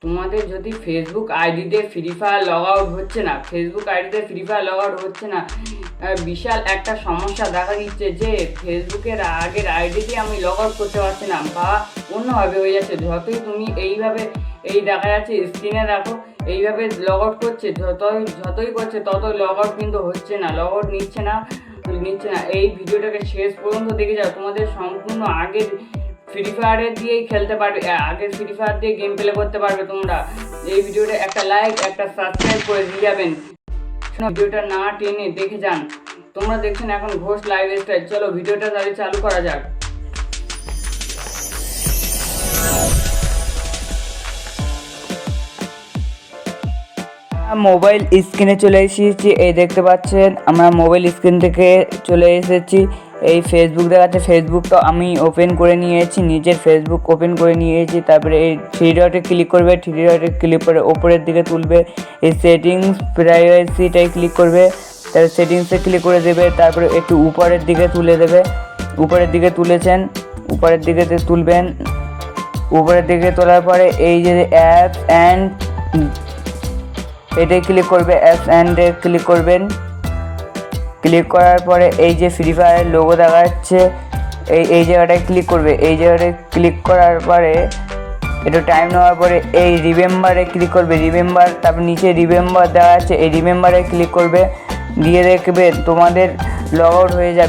তোমাদের যদি ফেসবুক আইডিতে ফ্রি ফায়ার লগ আউট হচ্ছে না, বিশাল একটা সমস্যা দেখা দিচ্ছে যে ফেসবুকের আগের আইডিতে আমি লগ আউট করতে পারছি না বা অন্যভাবে হয়ে যাচ্ছে। যতই তুমি এইভাবে দেখা যাচ্ছে স্ক্রিনে দেখো, এইভাবে লগ আউট করছে, যতই করছে ততই লগ আউট কিন্তু হচ্ছে না, লগ আউট নিচ্ছে না। এই ভিডিওটাকে শেষ পর্যন্ত দেখে যাও, তোমাদের সম্পূর্ণ আগের ফ্রি ফায়ারের দিয়েই খেলতে পারবে, আগের ফ্রি ফায়ার দিয়ে গেম প্লে করতে পারবে তোমরা। এই ভিডিওটা একটা লাইক একটা সাবস্ক্রাইব করে দিয়ে যাবেন, ভিডিওটা না টেনে দেখে যান। তোমরা দেখছেন এখন ঘোষ লাইভ স্টাইল। চলো ভিডিওটা তাহলে চালু করা যাক। মোবাইল স্ক্রিনে চলে এসেছি, এই দেখতে পাচ্ছেন আমরা মোবাইল স্ক্রিন থেকে চলে এসেছি। এই ফেসবুক দেখাচ্ছে, ফেসবুকটা আমি ওপেন করে নিয়েছি, নিজের ফেসবুক ওপেন করে নিয়েছি। তারপরে এই থ্রি ডটে ক্লিক করবে, থ্রি ডটে ক্লিক করে ওপরের দিকে তুলবে, এই সেটিংস প্রাইভেসিটাই ক্লিক করবে, তারপরে সেটিংসে ক্লিক করে দেবে। তারপরে একটু উপরের দিকে তুলে দেবে, উপরের দিকে তুলেছেন, উপরের দিকে তুলবেন। উপরের দিকে তোলার পরে এই যে অ্যাপস অ্যান্ড এটাই ক্লিক করবে, অ্যাপস অ্যান্ডে ক্লিক করবেন। ক্লিক করার পরে এই যে ফ্রি ফায়ার লোগো দেখা যাচ্ছে, এই জায়গাটায় ক্লিক করবে। এই জায়গাটায় ক্লিক করার পরে একটু টাইম নেওয়ার পরে এই রিমেম্বারে ক্লিক করবে, রিমেম্বার, তারপর নিচে রিমেম্বার দেওয়া আছে, এই রিমেম্বারে ক্লিক করবে, দিয়ে দেখবে তোমাদের লগ আউট হয়ে যাবে।